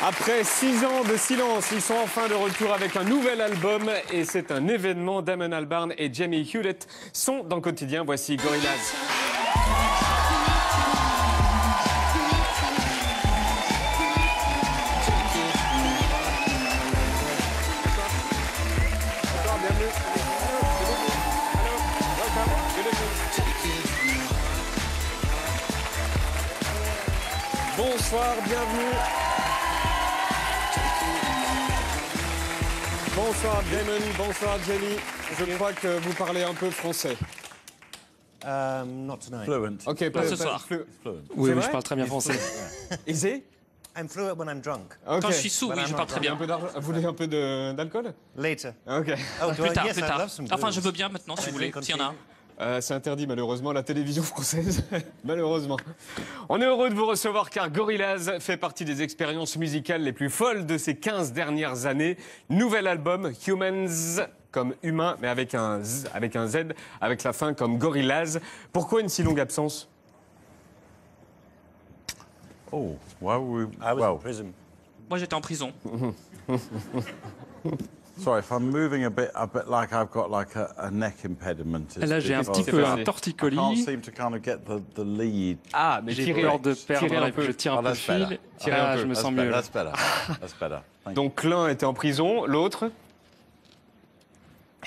Après 6 ans de silence, ils sont enfin de retour avec un nouvel album et c'est un événement. Damon Albarn et Jamie Hewlett sont dans le quotidien. Voici Gorillaz. Bonsoir, bienvenue. Bonsoir Damon, bonsoir Jenny. Je crois que vous parlez un peu français. Not tonight. Fluent. Ok, pas ce soir. Fluent. Oui, vrai je parle très bien français. Easy? I'm fluent when I'm drunk. Ok. Quand je suis sous, oui, je parle très bien. Un peu d'argent. Vous voulez un peu d'alcool? Later. Ok. Oh, Plus tard, yes, plus I'd tard. love some Enfin, booze. je veux bien maintenant, si vous voulez, s'il y en a. C'est interdit malheureusement à la télévision française, malheureusement. On est heureux de vous recevoir car Gorillaz fait partie des expériences musicales les plus folles de ces 15 dernières années. Nouvel album, Humans, comme humain, mais avec un Z, avec la fin comme Gorillaz. Pourquoi une si longue absence? Oh, well, I was in prison. Moi, j'étais en prison. sorry if I'm moving a bit like I've got like a neck impediment. it's Là, j'ai un because petit peu un I can't torticolis. seem to kind of get the lead. Ah, mais J'ai tirez peur de perdre, un peu. je tire un peu le that's better. fil. Tirez un peu. Je me That's sens better. mieux. That's better. That's better. Thank Donc l'un était en prison, l'autre?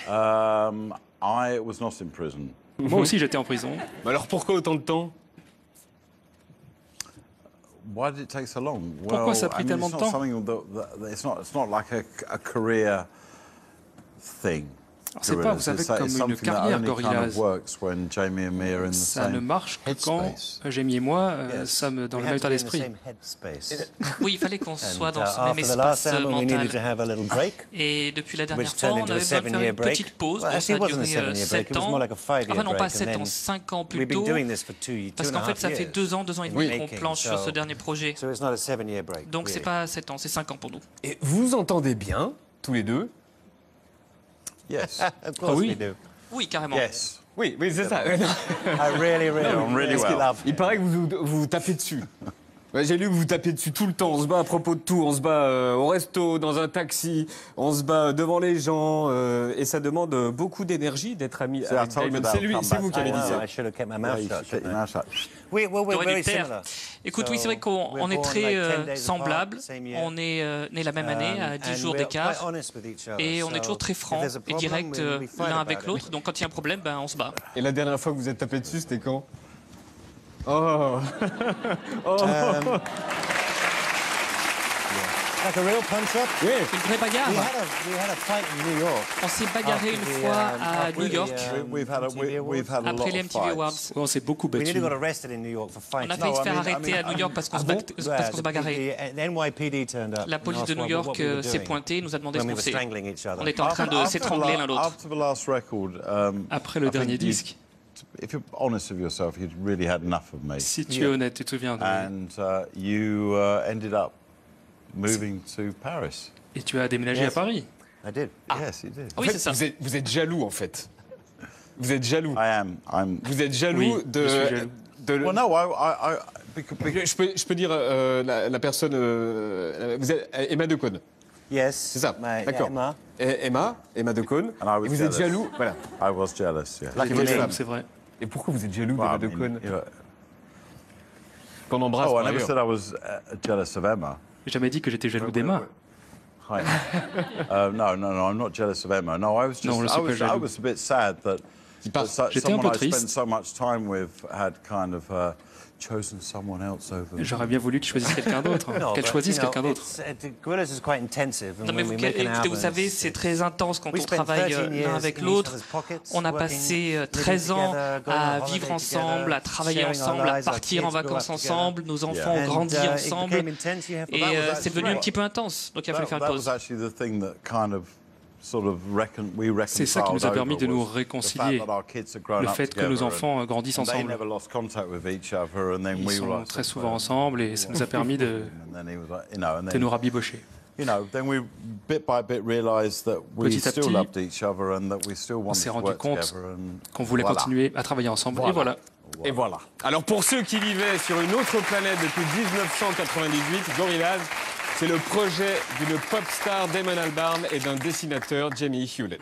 you. I was not in prison. Moi aussi, j'étais en prison. Mais alors pourquoi autant de temps? Why did it take so long? Pourquoi ça a pris tellement de temps? It's not like a career thing. C'est pas, vous savez, comme une carrière, Gorillaz. Ça ne marche que quand Jamie et moi sommes dans le même état d'esprit. Oui, il fallait qu'on soit dans ce même espace mental. Et depuis la dernière fois, on avait besoin de faire une petite pause. Donc ça a duré 7 ans. Enfin non, pas 7 ans, 5 ans plus tôt. Parce qu'en fait, ça fait 2 ans et demi qu'on planche sur ce dernier projet. Donc c'est pas 7 ans, c'est 5 ans pour nous. Et vous entendez bien, tous les deux? Yes. Of course oui. we do. Oui, carrément. Yes. Oui, c'est ça. I really well. Il paraît que vous vous tapez dessus. Ouais, j'ai lu que vous tapez dessus tout le temps. On se bat à propos de tout. On se bat au resto, dans un taxi. On se bat devant les gens. Et ça demande beaucoup d'énergie d'être ami avec Damon. C'est vous qui avez dit ça. I should have kept my mouth Yeah, you shut. should keep your mouth shut. We're T'aurais very dû taire. similar. Écoute, oui, c'est vrai qu'on we're est born très like 10 days semblables. apart, same year. On est nés la même année, à 10 And jours we're d'écart. quite honest with each other. Et on est So toujours très if francs there's a et problem, directs we fight l'un about avec it. l'autre. Donc quand il y a un problème, ben, on se bat. Et la dernière fois que vous êtes tapé dessus, c'était quand? Oh. Like a real punch-up. Oui. Une vraie bagarre. We had a fight in New York. On s'est bagarré une fois à New York We've had a lot après les of MTV Awards. fights. On s'est beaucoup We nearly battus. got arrested in New York for fighting. On a failli se faire I mean, arrêter à New York parce qu'on se, The bagarrait. NYPD turned up. La and police asked de New what York we were s'est doing pointée et nous a demandé ce when we qu'on were faisait. strangling each other. On était en train de s'étrangler l'un l'autre. After the last record, Après le I think dernier you- disque, if you're honest with yourself, you'd really had enough of me, si tu es honnête, tu te souviens de and you ended up moving to Paris. et tu as déménagé à Paris. I did. Yes, you did. Oui, c'est ça. Vous êtes jaloux en fait. Vous êtes jaloux. I am. I'm. Vous êtes jaloux Oui, de. je suis jaloux. Well, no, Je peux dire la personne. Vous êtes Emma Decaune. Yes. C'est ça. D'accord. Emma. Emma Decaune. And I was Et vous êtes jealous. jaloux. Voilà. I was jealous. Yes. Like C'est a vrai, name. c'est vrai. Et pourquoi vous êtes jaloux Well, d'Emma I mean, Decaune? you know, Qu'on embrasse oh, par I never ailleurs. said I was jealous of Emma. J'ai jamais dit que j'étais jaloux d'Emma. Hi. No, I'm not jealous of Emma. No, I was just. Non, je I suis pas was jaloux. a bit sad that J'étais un peu someone I triste. spent so much time with had kind of chosen someone else over me. J'aurais bien voulu qu'il choisisse quelqu'un d'autre. Qu'elle choisisse quelqu'un d'autre. Gorillaz is quite intensive. Non, mais écoutez, vous savez, c'est très intense quand on travaille l'un avec l'autre. On a passé 13 ans à vivre ensemble, à travailler ensemble, à partir en vacances ensemble. Nos enfants ont grandi ensemble. Et c'est devenu un petit peu intense. Donc il a fallu faire une That pause. was actually the thing that kind of C'est ça qui nous a permis de nous réconcilier. Le fait que nos enfants grandissent ensemble. Ils sont très souvent ensemble et ça nous a permis de nous rabibocher. Petit à petit, on s'est rendu compte qu'on voulait continuer à travailler ensemble. Et voilà. Et voilà. Alors pour ceux qui vivaient sur une autre planète depuis 1998, Gorillaz, C'est le projet d'une pop star Damon Albarn et d'un dessinateur Jamie Hewlett.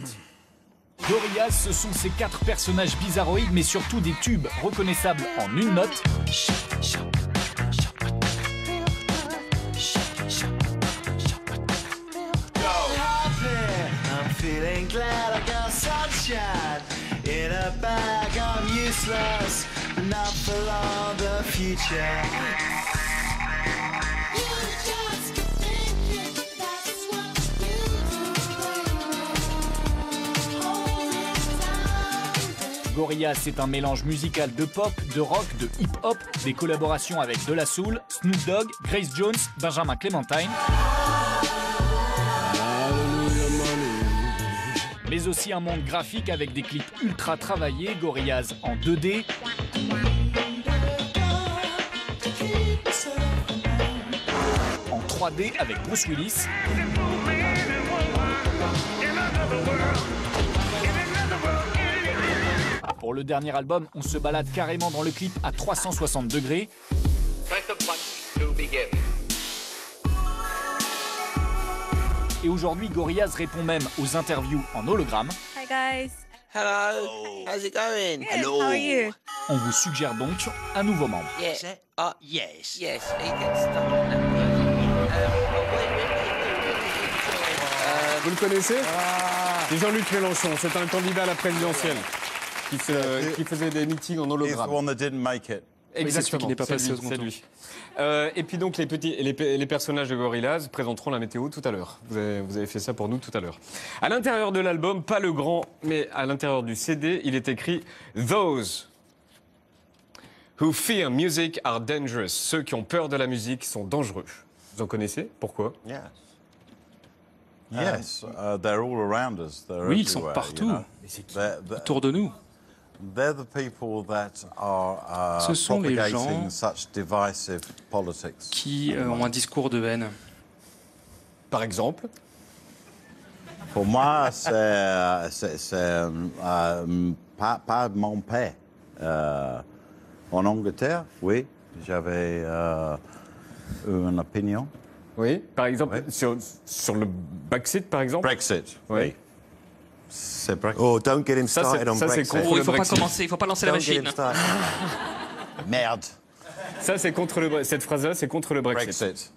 Gorillaz, ce sont ces 4 personnages bizarroïdes, mais surtout des tubes reconnaissables en une note. Gorillaz, c'est un mélange musical de pop, de rock, de hip-hop, des collaborations avec De La Soul, Snoop Dogg, Grace Jones, Benjamin Clementine. Mais aussi un monde graphique avec des clips ultra travaillés, Gorillaz en 2D. En 3D avec Bruce Willis. Pour le dernier album, on se balade carrément dans le clip à 360 degrés. Et aujourd'hui, Gorillaz répond même aux interviews en hologramme. Hi guys. Hello. How's it going? Good. How are you? On vous suggère donc un nouveau membre. Yeah. Yes. Yes. He gets stuck. Vous le connaissez? C'est Jean-Luc Mélenchon, c'est un candidat à la présidentielle qui faisait des meetings en He's the hologramme. one that didn't make it. Oui, c'est celui qui n'est pas passé au second c'est tour. lui. Et puis donc les personnages de Gorillaz présenteront la météo tout à l'heure. Vous avez fait ça pour nous tout à l'heure. À l'intérieur de l'album, pas le grand, mais à l'intérieur du CD, il est écrit « Those who fear music are dangerous ». Ceux qui ont peur de la musique sont dangereux. Vous en connaissez? Pourquoi? Yes. Yes, they're all around us. They're Oui, ils sont everywhere, partout. you know. Mais autour de nous. They're the people that are Ce sont les propagating gens such divisive politics. Qui ont un discours de haine. Par exemple? Pour moi, c'est pas mon père. En Angleterre, oui, j'avais une opinion. Oui. Par exemple, Ouais. sur le Brexit, par exemple? Brexit, Oui. oui. C'est Brexit. Oh, don't get him Ça, started on c'est Brexit. contre Oh, il le faut pas Brexit. commencer, il faut pas lancer la Don't get machine. him started. Merde. Ça, c'est contre le cette phrase-là, c'est contre le Brexit. Brexit.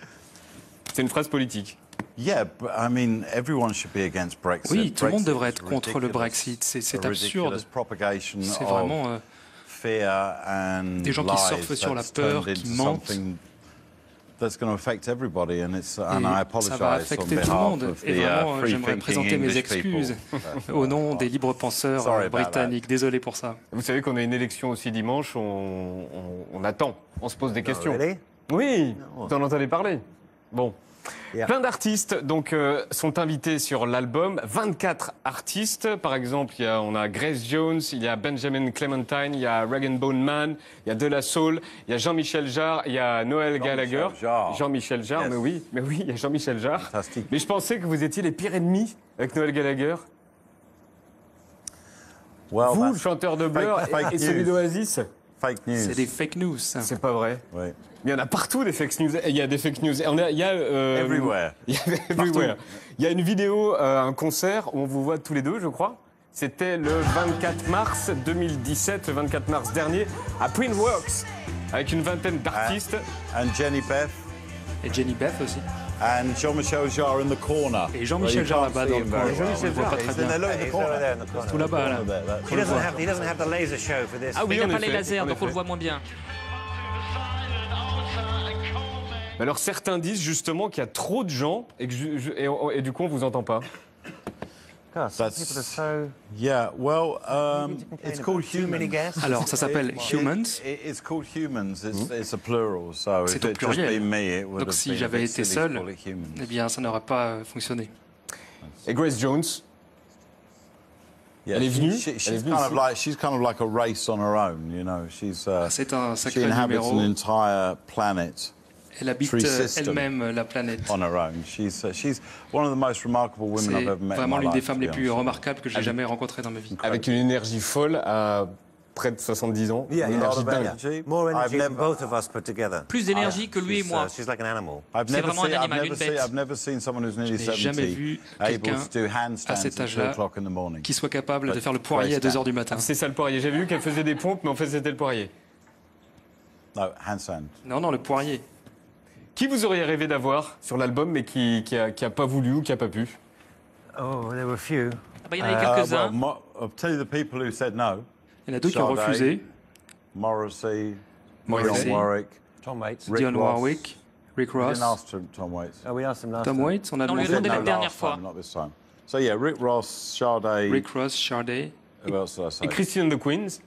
C'est une phrase politique. Yeah, but, I mean, everyone should be against Brexit. Oui, tout le monde Brexit devrait is être contre le ridiculous. Brexit. C'est A absurde. ridiculous propagation C'est of vraiment fear and des gens qui lies surfent sur la that's peur, turned qui into mentent. something that's going to affect everybody, and I et ça va apologize on affecter tout le behalf monde. of Et the vraiment, free j'aimerais thinking présenter mes English excuses people. au nom des libres penseurs Sorry about britanniques. Désolé pour ça. Vous savez qu'on a une élection aussi dimanche, on attend, on se pose des questions. Really? Oui, vous en entendez parler. Bon. Yeah. Plein d'artistes donc sont invités sur l'album. 24 artistes, par exemple, on a Grace Jones, il y a Benjamin Clementine, il y a Rag & Bone Man, il y a De La Soul, il y a Jean-Michel Jarre, il y a Noël Gallagher. Jarre. Jean-Michel Jarre, Yes. mais oui, il y a Jean-Michel Jarre. Fantastique. Mais je pensais que vous étiez les pires ennemis avec Noël Gallagher. Well, Vous, le that's chanteur de Blur, fake et celui news. d'Oasis. Fake news. C'est des fake news. ça. C'est pas vrai. Oui. Il y en a partout des fake news. Il y a des fake news. Il y a Everywhere. Il y a everywhere. Il y a une vidéo, un concert où on vous voit tous les deux, je crois. C'était le 24 mars 2017, le 24 mars dernier, à Printworks, avec une vingtaine d'artistes. And Jenny Beth Et Jenny Beth aussi. and Jean-Michel Jarre in the corner. Et Jean-Michel Jarre là-bas dans le coin. Jean-Michel On le voit pas Jarre, très bien. Look in the corner. there in the corner. Tout là-bas, là. He doesn't have the laser show for this. Ah oui, il en n'y a pas les effet, lasers, en donc on le effet. voit moins bien. Mais alors certains disent justement qu'il y a trop de gens et, et du coup on vous entend pas. God, some That's- people are so. Yeah, well, it's called Too many humans. guests. Alors, ça s'appelle Humans. It's called humans. It's a plural. So C'est if au it just pluriel. been me, it would Donc have si been a j'avais bit été silly seul, to call it humans. eh bien, ça n'aurait pas fonctionné. Et Grace Jones, Yeah, Elle est venue. she's Elle est venue kind of like a race on her own. You know, C'est un she sacré inhabits numéro. an entire planet Elle habite tree system. elle-même la planète. on her own. She's one of the most remarkable women C'est I've ever met. vraiment in my l'une des life, femmes to les be plus honest. remarquables que j'ai jamais rencontrées dans ma vie. avec une énergie folle, à près de 70 ans. Yeah, Une yeah. énergie dingue. More energy than both of us put together. Plus d'énergie que lui et moi. She's like an animal. C'est vraiment un animal, une bête. I've never seen someone who's nearly Je n'ai jamais 70 vu able quelqu'un to do handstands à cet at 2 âge-là o'clock in the morning. qui soit capable de faire le poirier à 2 h du matin. C'est ça le poirier. J'ai vu qu'elle faisait des pompes, mais en fait c'était le poirier. No, handstand. Non, le poirier. Qui vous auriez rêvé d'avoir sur l'album, mais qui a pas voulu ou qui a pas pu? Oh, there were a few. Ah bah, il y en avait quelques-uns. I'll tell you the people who said no. Il y en a 2 qui ont Sade, refusé. Morrissey, Morrissey, Dionne Warwick, Tom Waits. Rick Dionne Ross. Warwick, Rick We Ross, didn't ask Tom Waits. Oh, we asked him last Tom time. Waits. On a We demandé Oh, said la no dernière last fois. time, not this time. So yeah, Rick Ross, Sade. Rick Ross, Sade. Who else did I say? Et Christine and the Queens?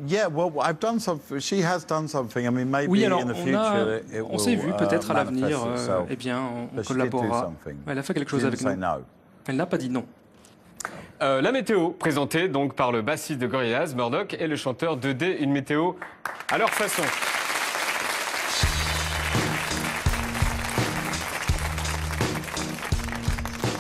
Yeah, well, I've done something. She has done something. I mean, maybe Oui, alors in the future it on s'est vu will, peut-être à l'avenir, manifest itself. eh bien, on But she did do collaborera. something. Elle a fait quelque She chose didn't avec say nous. no. Elle n'a pas dit non. La météo, présentée donc par le bassiste de Gorillaz, Murdoch, et le chanteur 2D, une météo à leur façon.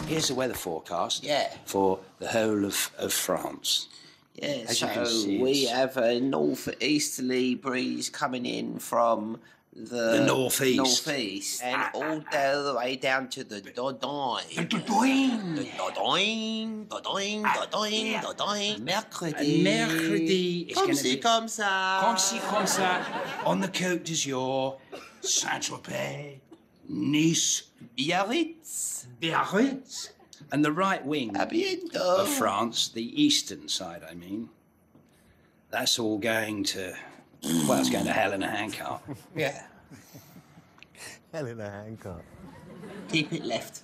Here's the weather forecast for the whole of France. Yeah, As so you can see, we it's- have a northeasterly breeze coming in from the northeast. northeast, and all the way down to the Dordogne. The Dordogne. The Dordogne, Dordogne, Dordogne, yeah. Dordogne. Mercredi. Mercredi is Comme gonna ci, be- comme ça. Comme ça, on the Côte d'Azur, Saint-Tropez, Nice, Biarritz. Biarritz, and the right wing À bientôt. of France, the eastern side, I mean. That's all going to, well, it's going to hell in a handcart. Yeah. Helena Hancock. Keep it left.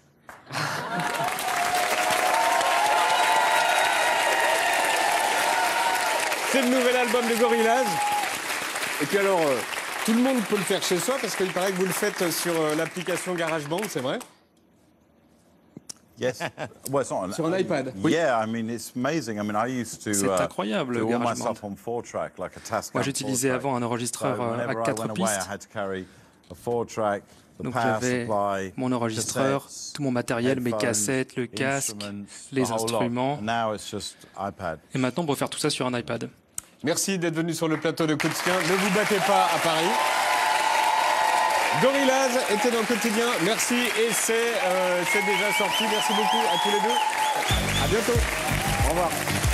C'est le nouvel album de Gorillaz. Et puis alors, tout le monde peut le faire chez soi, parce qu'il paraît que vous le faites sur l'application GarageBand, c'est vrai? Yes. Well, it's not Sur un iPad. Yeah, I mean, it's amazing. I mean, I used to C'est incroyable, do all my GarageBand. stuff on 4-track, like a Tascam. Moi, j'utilisais 4-track. avant un enregistreur So à whenever I 4 went away, I pistes. had to carry a 4-track, the Donc power j'avais supply, mon enregistreur, cassettes, tout mon matériel, mes headphones, cassettes, le casque, instruments, les the whole lot. instruments. And now it's just iPad. Et maintenant, on peut faire tout ça sur un iPad. Merci d'être venu sur le plateau de Quotidien. Ne vous battez pas à Paris. Gorillaz était dans le Quotidien. Merci et c'est déjà sorti. Merci beaucoup à tous les deux. À bientôt. Au revoir.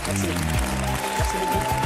Merci. Merci beaucoup.